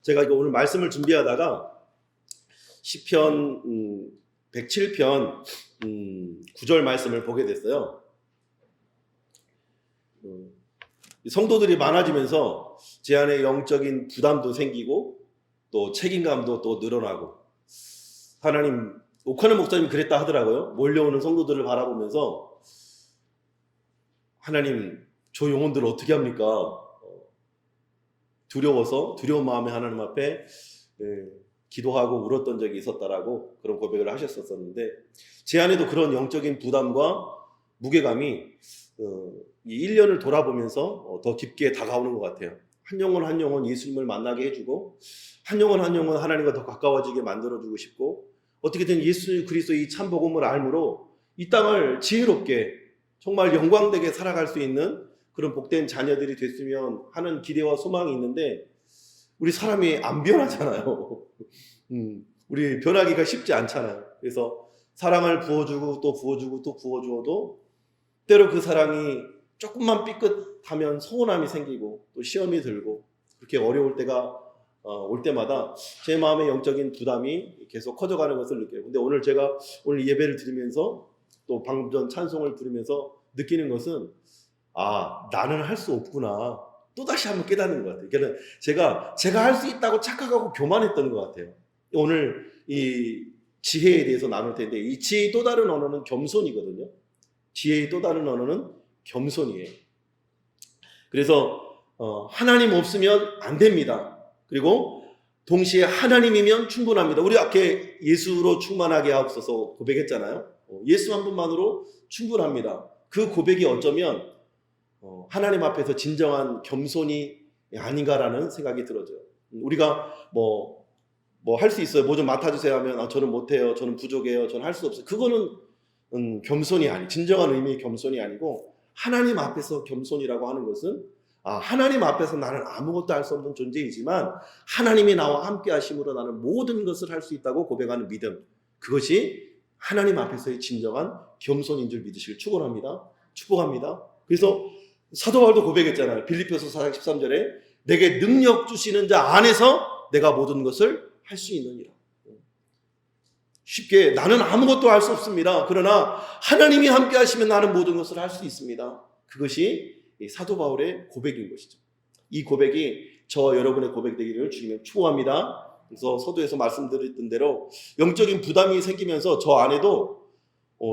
제가 이거 오늘 말씀을 준비하다가 시편 107편 9절 말씀을 보게 됐어요. 성도들이 많아지면서 제 안에 영적인 부담도 생기고 또 책임감도 또 늘어나고, 하나님, 오카는 목사님이 그랬다 하더라고요. 몰려오는 성도들을 바라보면서 하나님, 저 영혼들을 어떻게 합니까? 두려워서 두려운 마음에 하나님 앞에 기도하고 울었던 적이 있었다라고 그런 고백을 하셨었는데, 제 안에도 그런 영적인 부담과 무게감이 이 1년을 돌아보면서 더 깊게 다가오는 것 같아요. 한 영혼 한 영혼 예수님을 만나게 해주고, 한 영혼 한 영혼 하나님과 더 가까워지게 만들어주고 싶고, 어떻게든 예수 그리스도의 이 참복음을 알므로 이 땅을 지혜롭게 정말 영광되게 살아갈 수 있는 그런 복된 자녀들이 됐으면 하는 기대와 소망이 있는데, 우리 사람이 안 변하잖아요. 우리 변하기가 쉽지 않잖아요. 그래서 사랑을 부어주고 또 부어주고 또 부어주어도 때로 그 사랑이 조금만 삐끗하면 서운함이 생기고 또 시험이 들고, 그렇게 어려울 때가 올 때마다 제 마음의 영적인 부담이 계속 커져가는 것을 느껴요. 근데 오늘 제가 오늘 예배를 드리면서 또 방금 전 찬송을 부르면서 느끼는 것은, 나는 할 수 없구나, 또다시 한번 깨닫는 것 같아요. 그러니까 제가 할 수 있다고 착각하고 교만했던 것 같아요. 오늘 이 지혜에 대해서 나눌 텐데, 이 지혜의 또 다른 언어는 겸손이거든요. 지혜의 또 다른 언어는 겸손이에요. 그래서 하나님 없으면 안 됩니다. 그리고 동시에 하나님이면 충분합니다. 우리 아까 예수로 충만하게 하옵소서 고백했잖아요. 예수 한 분만으로 충분합니다. 그 고백이 어쩌면 하나님 앞에서 진정한 겸손이 아닌가라는 생각이 들어져요. 우리가 뭐 할 수 있어요. 뭐 좀 맡아주세요 하면 저는 못해요, 저는 부족해요, 저는 할 수 없어요. 그거는 겸손이 진정한 의미의 겸손이 아니고, 하나님 앞에서 겸손이라고 하는 것은 하나님 앞에서 나는 아무것도 할 수 없는 존재이지만 하나님이 나와 함께 하심으로 나는 모든 것을 할 수 있다고 고백하는 믿음, 그것이 하나님 앞에서의 진정한 겸손인 줄 믿으시길 축복합니다. 그래서 사도 바울도 고백했잖아요. 빌립보서 4장 13절에 내게 능력 주시는 자 안에서 내가 모든 것을 할 수 있느니라. 쉽게 나는 아무것도 할 수 없습니다. 그러나 하나님이 함께 하시면 나는 모든 것을 할 수 있습니다. 그것이 사도 바울의 고백인 것이죠. 이 고백이 저 여러분의 고백 되기를 주님의 축복합니다. 그래서 서두에서 말씀드렸던 대로 영적인 부담이 생기면서 저 안에도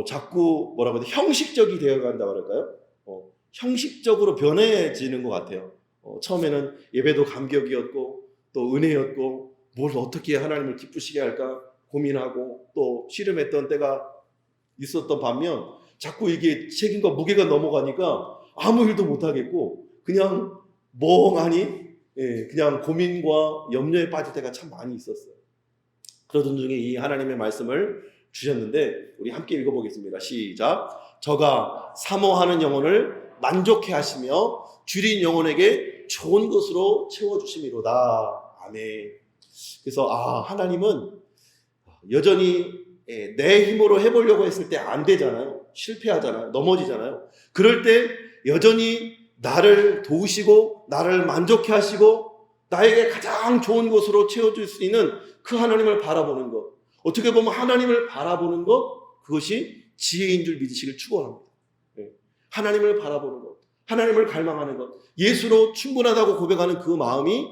자꾸 형식적이 되어간다고 할까요? 형식적으로 변해지는 것 같아요. 처음에는 예배도 감격이었고 또 은혜였고, 뭘 어떻게 하나님을 기쁘시게 할까 고민하고 또 씨름했던 때가 있었던 반면, 자꾸 이게 책임과 무게가 넘어가니까 아무 일도 못하겠고 그냥 멍하니 그냥 고민과 염려에 빠질 때가 참 많이 있었어요. 그러던 중에 이 하나님의 말씀을 주셨는데, 우리 함께 읽어보겠습니다. 시작. 저가 사모하는 영혼을 만족해 하시며 줄인 영혼에게 좋은 것으로 채워주심이로다. 아멘. 그래서 하나님은 여전히 내 힘으로 해보려고 했을 때 안 되잖아요. 실패하잖아요. 넘어지잖아요. 그럴 때 여전히 나를 도우시고 나를 만족해 하시고 나에게 가장 좋은 것으로 채워줄 수 있는 그 하나님을 바라보는 것, 어떻게 보면 하나님을 바라보는 것, 그것이 지혜인 줄 믿으시길 축원합니다. 하나님을 바라보는 것, 하나님을 갈망하는 것, 예수로 충분하다고 고백하는 그 마음이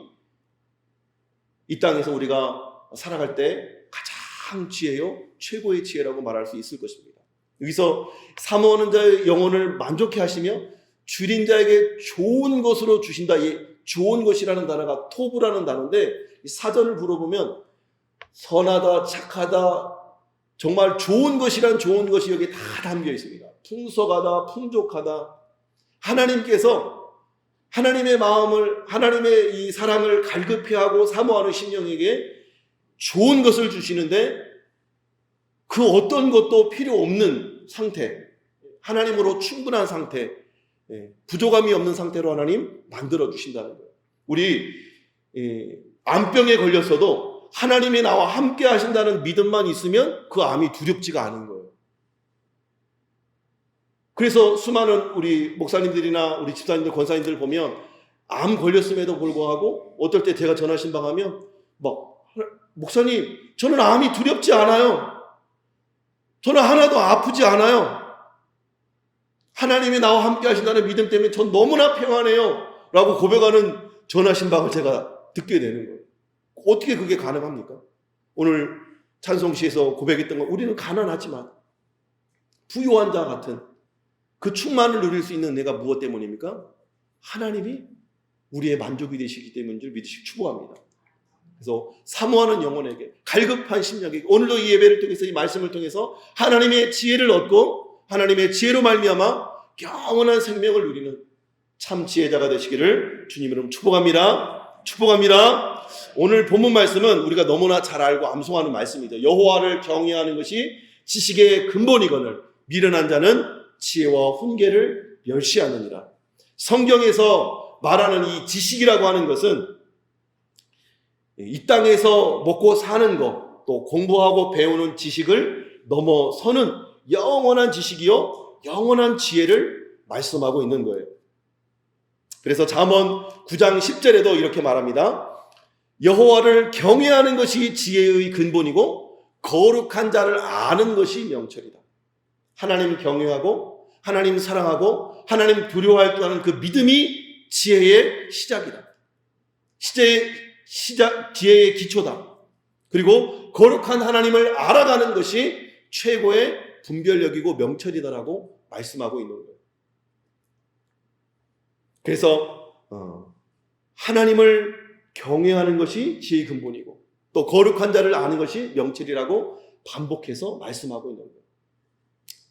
이 땅에서 우리가 살아갈 때 가장 지혜요, 최고의 지혜라고 말할 수 있을 것입니다. 여기서 사모하는 자의 영혼을 만족해 하시며 줄인 자에게 좋은 것으로 주신다. 이 좋은 것이라는 단어가 토부라는 단어인데, 사전을 물어보면 선하다, 착하다, 정말 좋은 것이란 좋은 것이 여기 다 담겨 있습니다. 풍성하다, 풍족하다. 하나님께서 하나님의 마음을, 하나님의 이 사랑을 갈급해하고 사모하는 심령에게 좋은 것을 주시는데, 그 어떤 것도 필요 없는 상태, 하나님으로 충분한 상태, 부족함이 없는 상태로 하나님 만들어 주신다는 거예요. 우리 암병에 걸렸어도 하나님이 나와 함께 하신다는 믿음만 있으면 그 암이 두렵지가 않은 거예요. 그래서 수많은 우리 목사님들이나 우리 집사님들, 권사님들 보면 암 걸렸음에도 불구하고 어떨 때 제가 전화 신방하면 막 목사님 저는 암이 두렵지 않아요. 저는 하나도 아프지 않아요. 하나님이 나와 함께 하신다는 믿음 때문에 전 너무나 평안해요. 라고 고백하는 전화 신방을 제가 듣게 되는 거예요. 어떻게 그게 가능합니까? 오늘 찬송시에서 고백했던 건 우리는 가난하지만 부유한 자 같은 그 충만을 누릴 수 있는 내가 무엇 때문입니까? 하나님이 우리의 만족이 되시기 때문인 줄 믿으시기 축복합니다. 그래서 사모하는 영혼에게, 갈급한 심령에게 오늘도 이 예배를 통해서 이 말씀을 통해서 하나님의 지혜를 얻고 하나님의 지혜로 말미암아 영원한 생명을 누리는 참 지혜자가 되시기를 주님 이름 축복합니다. 축복합니다. 오늘 본문 말씀은 우리가 너무나 잘 알고 암송하는 말씀이죠. 여호와를 경외하는 것이 지식의 근본이거늘 미련한 자는 지혜와 훈계를 멸시하느니라. 성경에서 말하는 이 지식이라고 하는 것은 이 땅에서 먹고 사는 것, 또 공부하고 배우는 지식을 넘어서는 영원한 지식이요 영원한 지혜를 말씀하고 있는 거예요. 그래서 잠언 9장 10절에도 이렇게 말합니다. 여호와를 경외하는 것이 지혜의 근본이고 거룩한 자를 아는 것이 명철이다. 하나님 경외하고 하나님 사랑하고 하나님 두려워할 줄 아는 그 믿음이 지혜의 시작이다. 지혜의 기초다. 그리고 거룩한 하나님을 알아가는 것이 최고의 분별력이고 명철이다라고 말씀하고 있는 거예요. 그래서 하나님을 경외하는 것이 지혜의 근본이고 또 거룩한 자를 아는 것이 명철이라고 반복해서 말씀하고 있는 거예요.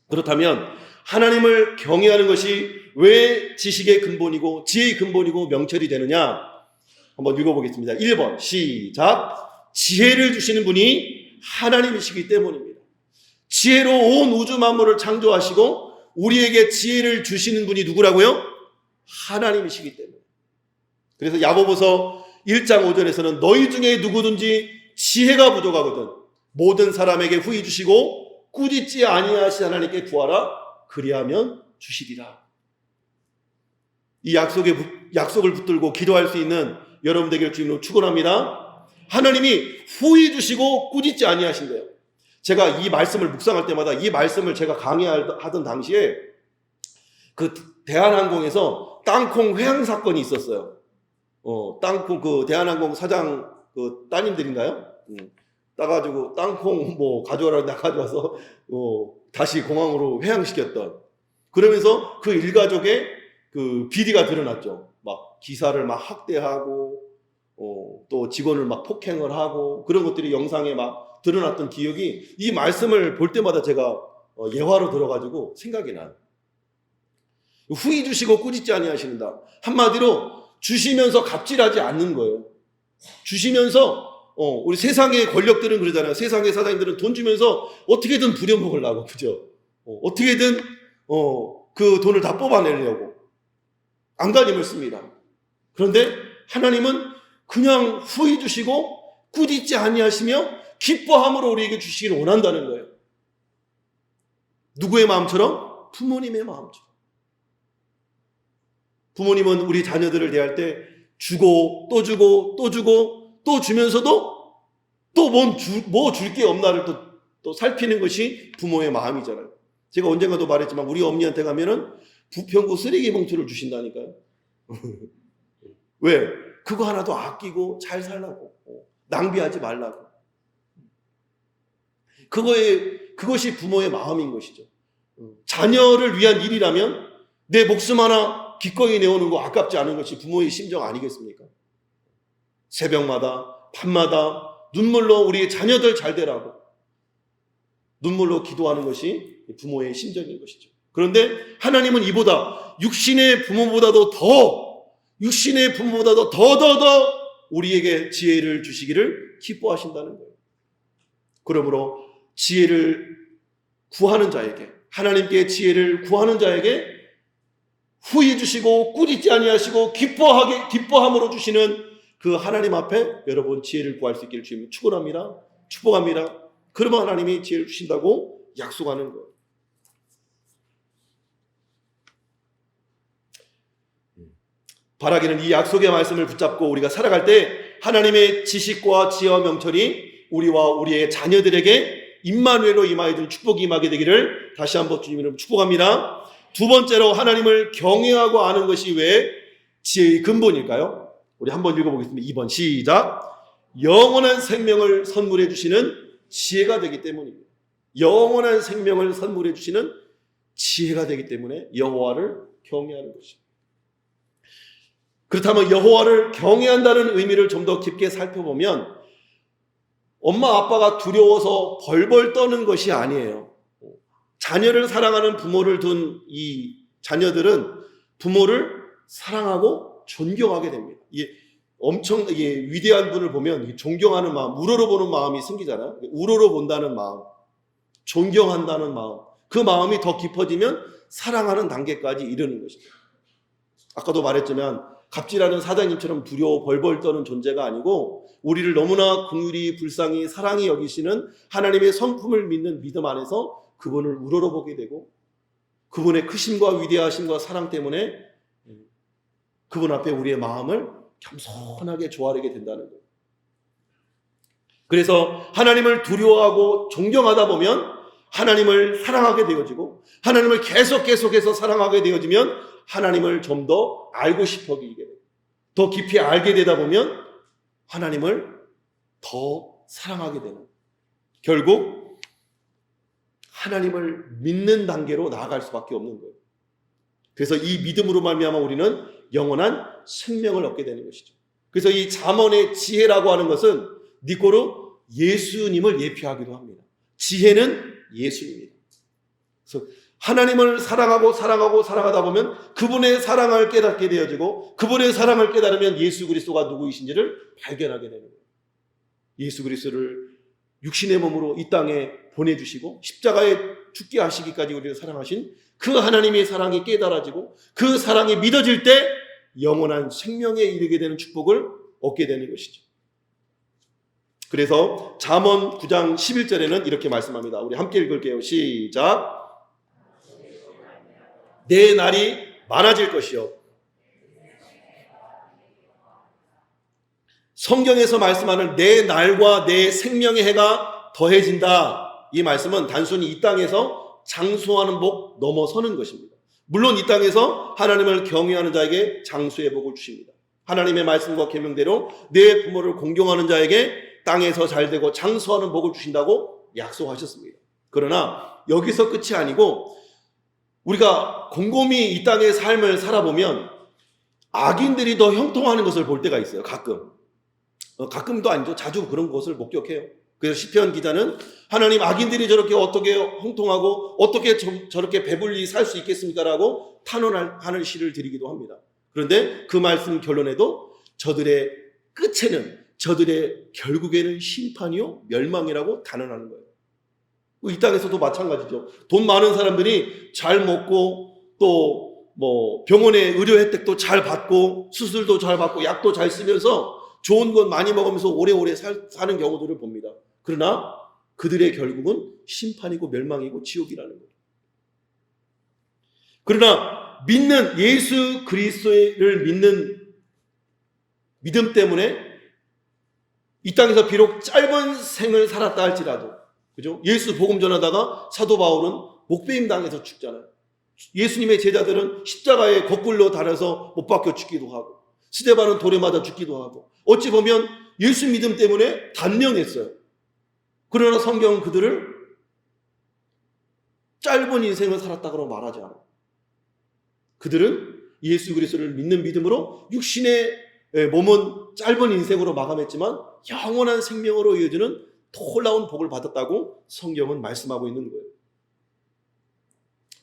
그렇다면 하나님을 경외하는 것이 왜 지식의 근본이고 지혜의 근본이고 명철이 되느냐? 한번 읽어보겠습니다. 1번 시작. 지혜를 주시는 분이 하나님이시기 때문입니다. 지혜로 온 우주 만물을 창조하시고 우리에게 지혜를 주시는 분이 누구라고요? 하나님이시기 때문에. 그래서 야고보서 1장 5절에서는 너희 중에 누구든지 지혜가 부족하거든 모든 사람에게 후히 주시고 꾸짖지 아니하신 하나님께 구하라 그리하면 주시리라. 이 약속을 붙들고 기도할 수 있는 여러분 되기를 주님으로 축원합니다. 하나님이 후히 주시고 꾸짖지 아니하신대요. 제가 이 말씀을 묵상할 때마다 이 말씀을 제가 강의하던 당시에 그 대한항공에서 땅콩 회항 사건이 있었어요. 땅콩 그 대한항공 사장 그 따님들인가요? 따가지고 땅콩 뭐 가져오라고 가져와서 다시 공항으로 회항시켰던. 그러면서 그 일가족의 그 비리가 드러났죠. 막 기사를 막 학대하고 또 직원을 막 폭행을 하고 그런 것들이 영상에 막 드러났던 기억이 이 말씀을 볼 때마다 제가 예화로 들어가지고 생각이 나요. 후히 주시고 꾸짖지 아니하시는다. 한마디로 주시면서 갑질하지 않는 거예요. 주시면서 우리 세상의 권력들은 그러잖아요. 세상의 사장님들은 돈 주면서 어떻게든 부려먹으려고, 그죠? 어떻게든 그 돈을 다 뽑아내려고 안간힘을 씁니다. 그런데 하나님은 그냥 후히 주시고 꾸짖지 아니하시며 기뻐함으로 우리에게 주시기를 원한다는 거예요. 누구의 마음처럼? 부모님의 마음처럼. 부모님은 우리 자녀들을 대할 때 주고 또 주고 또 주고 또 주면서도 또 뭐 줄 게 없나를 또 살피는 것이 부모의 마음이잖아요. 제가 언젠가도 말했지만 우리 어머니한테 가면은 부평구 쓰레기 봉투를 주신다니까요. 왜? 그거 하나도 아끼고 잘 살라고, 낭비하지 말라고. 그것이 부모의 마음인 것이죠. 자녀를 위한 일이라면 내 목숨 하나 기꺼이 내오는 거 아깝지 않은 것이 부모의 심정 아니겠습니까? 새벽마다 밤마다 눈물로 우리 자녀들 잘 되라고 눈물로 기도하는 것이 부모의 심정인 것이죠. 그런데 하나님은 이보다 육신의 부모보다도 더 우리에게 지혜를 주시기를 기뻐하신다는 거예요. 그러므로 지혜를 구하는 자에게, 하나님께 지혜를 구하는 자에게 후히 주시고 꾸짖지 아니하시고 기뻐함으로 주시는 그 하나님 앞에 여러분 지혜를 구할 수 있기를 주님 축원합니다. 축복합니다. 그러면 하나님이 지혜를 주신다고 약속하는 거예요. 바라기는 이 약속의 말씀을 붙잡고 우리가 살아갈 때 하나님의 지식과 지혜와 명철이 우리와 우리의 자녀들에게 임마누엘로 임하여 준 축복이 임하게 되기를 다시 한번 주님 이름으로 축복합니다. 두 번째로 하나님을 경외하고 아는 것이 왜 지혜의 근본일까요? 우리 한번 읽어보겠습니다. 2번 시작. 영원한 생명을 선물해 주시는 지혜가 되기 때문입니다. 영원한 생명을 선물해 주시는 지혜가 되기 때문에 여호와를 경외하는 것입니다. 그렇다면 여호와를 경외한다는 의미를 좀 더 깊게 살펴보면 엄마 아빠가 두려워서 벌벌 떠는 것이 아니에요. 자녀를 사랑하는 부모를 둔 이 자녀들은 부모를 사랑하고 존경하게 됩니다. 엄청 위대한 분을 보면 존경하는 마음, 우러러보는 마음이 생기잖아요. 우러러본다는 마음, 존경한다는 마음, 그 마음이 더 깊어지면 사랑하는 단계까지 이르는 것입니다. 아까도 말했지만 갑질하는 사장님처럼 두려워 벌벌 떠는 존재가 아니고 우리를 너무나 긍휼히 불쌍히 사랑히 여기시는 하나님의 성품을 믿는 믿음 안에서 그분을 우러러보게 되고 그분의 크심과 위대하심과 사랑 때문에 그분 앞에 우리의 마음을 겸손하게 조아리게 된다는 거예요. 그래서 하나님을 두려워하고 존경하다 보면 하나님을 사랑하게 되어지고 하나님을 계속해서 사랑하게 되어지면 하나님을 좀 더 알고 싶어지게 돼요. 더 깊이 알게 되다 보면 하나님을 더 사랑하게 되는, 결국 하나님을 믿는 단계로 나아갈 수밖에 없는 거예요. 그래서 이 믿음으로 말미암아 우리는 영원한 생명을 얻게 되는 것이죠. 그래서 이 잠언의 지혜라고 하는 것은 니꼬로 예수님을 예표하기도 합니다. 지혜는 예수님입니다. 그래서 하나님을 사랑하다 보면 그분의 사랑을 깨닫게 되어지고 그분의 사랑을 깨달으면 예수 그리스도가 누구이신지를 발견하게 되는 거예요. 예수 그리스도를 육신의 몸으로 이 땅에 보내주시고 십자가에 죽게 하시기까지 우리를 사랑하신 그 하나님의 사랑이 깨달아지고 그 사랑이 믿어질 때 영원한 생명에 이르게 되는 축복을 얻게 되는 것이죠. 그래서 잠언 9장 11절에는 이렇게 말씀합니다. 우리 함께 읽을게요. 시작. 내 날이 많아질 것이요. 성경에서 말씀하는 내 날과 내 생명의 해가 더해진다. 이 말씀은 단순히 이 땅에서 장수하는 복 넘어서는 것입니다. 물론 이 땅에서 하나님을 경외하는 자에게 장수의 복을 주십니다. 하나님의 말씀과 계명대로 내 부모를 공경하는 자에게 땅에서 잘되고 장수하는 복을 주신다고 약속하셨습니다. 그러나 여기서 끝이 아니고 우리가 곰곰이 이 땅의 삶을 살아보면 악인들이 더 형통하는 것을 볼 때가 있어요. 가끔도 아니죠. 자주 그런 것을 목격해요. 그래서 시편 기자는 하나님 악인들이 저렇게 어떻게 형통하고 어떻게 저렇게 배불리 살 수 있겠습니까? 라고 탄원하는 시를 드리기도 합니다. 그런데 그 말씀 결론에도 저들의 끝에는 저들의 결국에는 심판이요 멸망이라고 단언하는 거예요. 이 땅에서도 마찬가지죠. 돈 많은 사람들이 잘 먹고 또 병원의 의료 혜택도 잘 받고 수술도 잘 받고 약도 잘 쓰면서 좋은 것 많이 먹으면서 오래오래 사는 경우들을 봅니다. 그러나 그들의 결국은 심판이고 멸망이고 지옥이라는 거예요. 그러나 믿는 예수 그리스도를 믿는 믿음 때문에 이 땅에서 비록 짧은 생을 살았다 할지라도, 그죠? 예수 복음 전하다가 사도 바울은 목배임 당해서 죽잖아요. 예수님의 제자들은 십자가에 거꾸로 달아서 못 박혀 죽기도 하고 스데반은 돌에 맞아 죽기도 하고 어찌 보면 예수 믿음 때문에 단명했어요. 그러나 성경은 그들을 짧은 인생을 살았다고 말하지 않아요. 그들은 예수 그리스도를 믿는 믿음으로 육신의 몸은 짧은 인생으로 마감했지만 영원한 생명으로 이어지는 놀라운 복을 받았다고 성경은 말씀하고 있는 거예요.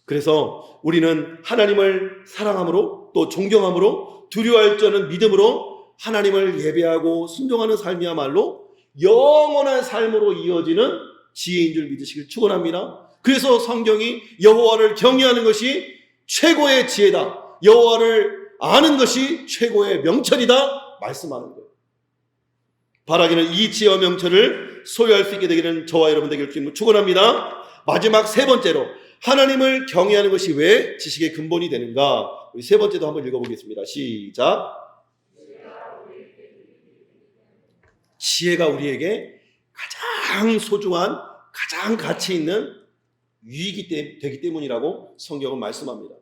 그래서 우리는 하나님을 사랑함으로 또 존경함으로 두려워할 줄 아는 믿음으로 하나님을 예배하고 순종하는 삶이야말로 영원한 삶으로 이어지는 지혜인 줄 믿으시길 축원합니다. 그래서 성경이 여호와를 경외하는 것이 최고의 지혜다, 여호와를 아는 것이 최고의 명철이다 말씀하는 거예요. 바라기는 이 지혜와 명철을 소유할 수 있게 되기를 저와 여러분 되길 주님으로 축원합니다. 마지막 세 번째로 하나님을 경외하는 것이 왜 지식의 근본이 되는가? 우리 세 번째도 한번 읽어보겠습니다. 시작. 지혜가 우리에게 가장 소중한, 가장 가치 있는 유익이 되기 때문이라고 성경은 말씀합니다.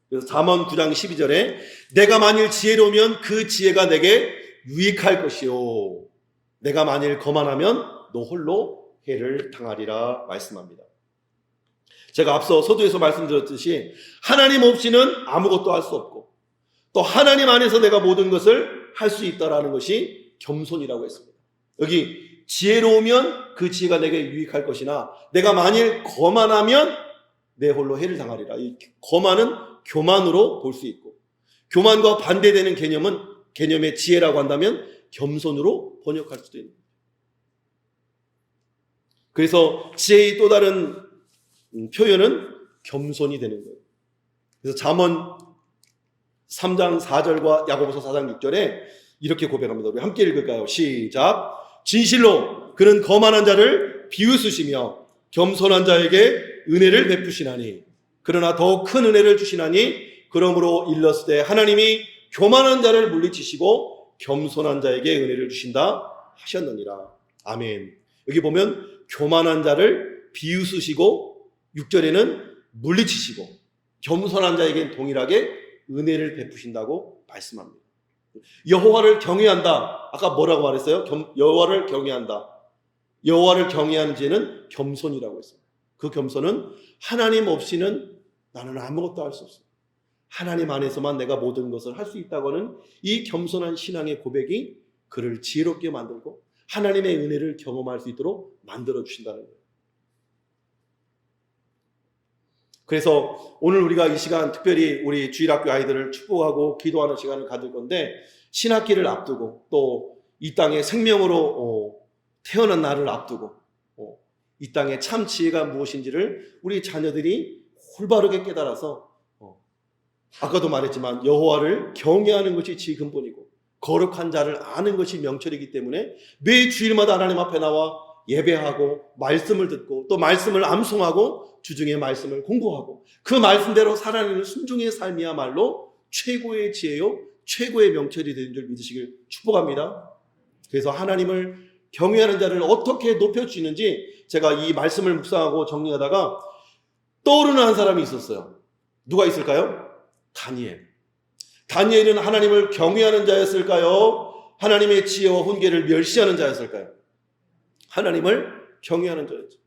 그래서 잠언 9장 12절에 내가 만일 지혜로우면 그 지혜가 내게 유익할 것이요 내가 만일 거만하면 너 홀로 해를 당하리라 말씀합니다. 제가 앞서 서두에서 말씀드렸듯이 하나님 없이는 아무것도 할 수 없고 또 하나님 안에서 내가 모든 것을 할 수 있다라는 것이 겸손이라고 했습니다. 여기 지혜로우면 그 지혜가 내게 유익할 것이나 내가 만일 거만하면 내 홀로 해를 당하리라. 이 거만은 교만으로 볼 수 있고 교만과 반대되는 개념의 지혜라고 한다면 겸손으로 번역할 수도 있는 거예요. 그래서 지혜의 또 다른 표현은 겸손이 되는 거예요. 그래서 잠언 3장 4절과 야고보서 4장 6절에 이렇게 고백합니다. 우리 함께 읽을까요? 시작. 진실로 그는 거만한 자를 비웃으시며 겸손한 자에게 은혜를 베푸시나니 그러나 더 큰 은혜를 주시나니 그러므로 일렀을 때 하나님이 교만한 자를 물리치시고 겸손한 자에게 은혜를 주신다 하셨느니라. 아멘. 여기 보면 교만한 자를 비웃으시고 6절에는 물리치시고 겸손한 자에게는 동일하게 은혜를 베푸신다고 말씀합니다. 여호와를 경외한다. 아까 뭐라고 말했어요? 여호와를 경외한다. 여호와를 경외하는 지혜는 겸손이라고 했어요. 그 겸손은 하나님 없이는 나는 아무것도 할 수 없습니다. 하나님 안에서만 내가 모든 것을 할 수 있다고 하는 이 겸손한 신앙의 고백이 그를 지혜롭게 만들고 하나님의 은혜를 경험할 수 있도록 만들어 주신다는 거예요. 그래서 오늘 우리가 이 시간 특별히 우리 주일학교 아이들을 축복하고 기도하는 시간을 가질 건데 신학기를 앞두고 또 이 땅에 생명으로 태어난 날을 앞두고 이 땅의 참 지혜가 무엇인지를 우리 자녀들이 올바르게 깨달아서 아까도 말했지만 여호와를 경외하는 것이 지혜 근본이고 거룩한 자를 아는 것이 명철이기 때문에 매 주일마다 하나님 앞에 나와 예배하고 말씀을 듣고 또 말씀을 암송하고 주중에 말씀을 공부하고 그 말씀대로 살아내는 순종의 삶이야말로 최고의 지혜요 최고의 명철이 되는 줄 믿으시길 축복합니다. 그래서 하나님을 경외하는 자를 어떻게 높여주시는지 제가 이 말씀을 묵상하고 정리하다가 떠오르는 한 사람이 있었어요. 누가 있을까요? 다니엘은 하나님을 경외하는 자였을까요? 하나님의 지혜와 훈계를 멸시하는 자였을까요? 하나님을 경외하는 자였죠.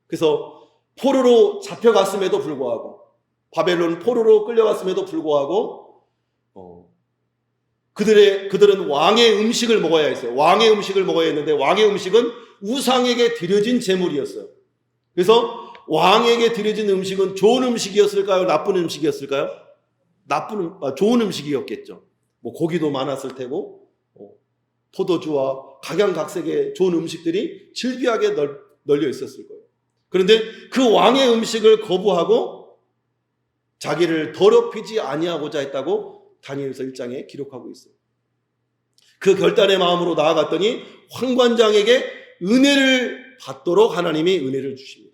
그래서 포로로 잡혀갔음에도 불구하고 바벨론 포로로 끌려갔음에도 불구하고 그들은 왕의 음식을 먹어야 했어요. 왕의 음식을 먹어야 했는데 왕의 음식은 우상에게 드려진 제물이었어요. 그래서 왕에게 드려진 음식은 좋은 음식이었을까요? 나쁜 음식이었을까요? 좋은 음식이었겠죠. 뭐 고기도 많았을 테고 포도주와 각양각색의 좋은 음식들이 질비하게 널려 있었을 거예요. 그런데 그 왕의 음식을 거부하고 자기를 더럽히지 아니하고자 했다고 다니엘서 1장에 기록하고 있어요. 그 결단의 마음으로 나아갔더니 황관장에게 은혜를 받도록 하나님이 은혜를 주십니다.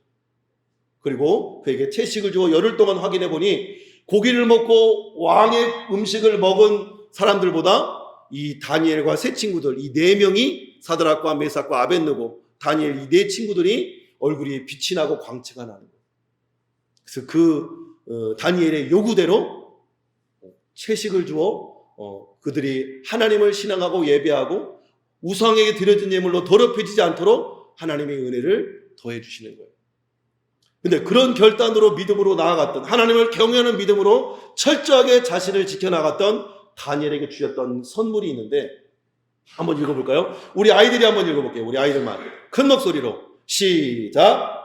그리고 그에게 채식을 주어 열흘 동안 확인해 보니 고기를 먹고 왕의 음식을 먹은 사람들보다 이 다니엘과 세 친구들, 이 네 명이 사드락과 메삭과 아벳느고 다니엘 이 네 친구들이 얼굴이 빛이 나고 광채가 나는 거예요. 그래서 그 다니엘의 요구대로 채식을 주어 그들이 하나님을 신앙하고 예배하고 우상에게 드려진 예물로 더럽혀지지 않도록 하나님의 은혜를 더해 주시는 거예요. 근데 그런 결단으로 믿음으로 나아갔던 하나님을 경외하는 믿음으로 철저하게 자신을 지켜나갔던 다니엘에게 주셨던 선물이 있는데 한번 읽어볼까요? 우리 아이들이 한번 읽어볼게요. 우리 아이들만 큰 목소리로 시작.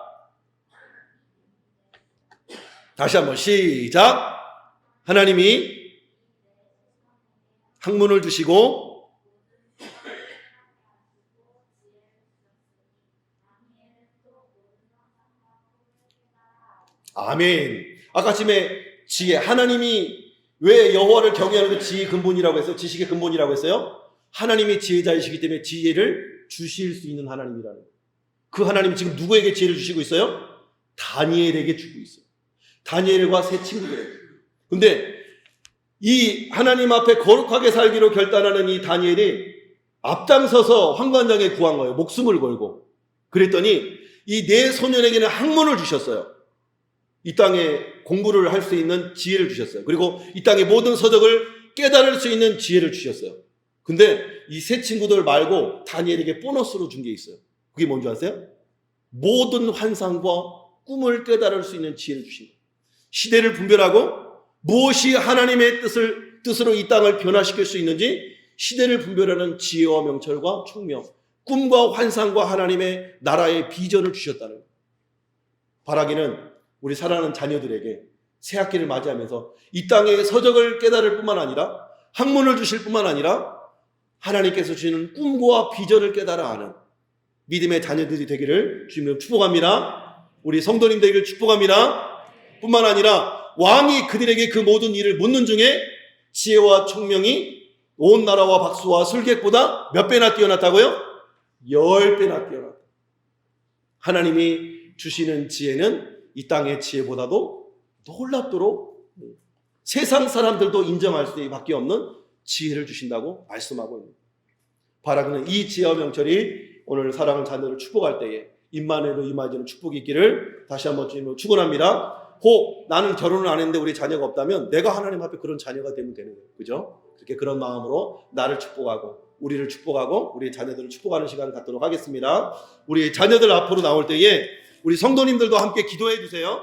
다시 한번 시작. 하나님이 학문을 주시고 아멘. 아까 아침에 지혜, 하나님이 왜 여호와를 경외하는 게 지혜의 근본이라고 했어요? 지식의 근본이라고 했어요? 하나님이 지혜자이시기 때문에 지혜를 주실 수 있는 하나님이라는 거예요. 그 하나님이 지금 누구에게 지혜를 주시고 있어요? 다니엘에게 주고 있어요. 다니엘과 세 친구들에게. 근데 이 하나님 앞에 거룩하게 살기로 결단하는 이 다니엘이 앞장서서 환관장에 구한 거예요. 목숨을 걸고. 그랬더니 이 네 소년에게는 학문을 주셨어요. 이 땅에 공부를 할 수 있는 지혜를 주셨어요. 그리고 이 땅의 모든 서적을 깨달을 수 있는 지혜를 주셨어요. 근데 이 세 친구들 말고 다니엘에게 보너스로 준 게 있어요. 그게 뭔지 아세요? 모든 환상과 꿈을 깨달을 수 있는 지혜를 주신 거예요. 시대를 분별하고 무엇이 하나님의 뜻으로 이 땅을 변화시킬 수 있는지 시대를 분별하는 지혜와 명철과 총명, 꿈과 환상과 하나님의 나라의 비전을 주셨다는 거예요. 바라기는 우리 사랑하는 자녀들에게 새 학기를 맞이하면서 이 땅의 서적을 깨달을 뿐만 아니라 학문을 주실 뿐만 아니라 하나님께서 주시는 꿈과 비전을 깨달아 아는 믿음의 자녀들이 되기를 주님으로 축복합니다. 우리 성도님 되기를 축복합니다. 뿐만 아니라 왕이 그들에게 그 모든 일을 묻는 중에 지혜와 총명이 온 나라와 박수와 술객보다 몇 배나 뛰어났다고요? 10배나 뛰어났다. 하나님이 주시는 지혜는 이 땅의 지혜보다도 놀랍도록 세상 사람들도 인정할 수밖에 없는 지혜를 주신다고 말씀하고 있습니다. 바라기는 이 지혜와 명철이 오늘 사랑하는 자녀를 축복할 때에 임마누엘로 임하여지는 축복이 있기를 다시 한번 주님으로 축원합니다. 혹 나는 결혼을 안 했는데 우리 자녀가 없다면 내가 하나님 앞에 그런 자녀가 되면 되는 거예요. 그죠? 그렇게 그런 마음으로 나를 축복하고 우리를 축복하고 우리 자녀들을 축복하는 시간을 갖도록 하겠습니다. 우리 자녀들 앞으로 나올 때에 우리 성도님들도 함께 기도해 주세요.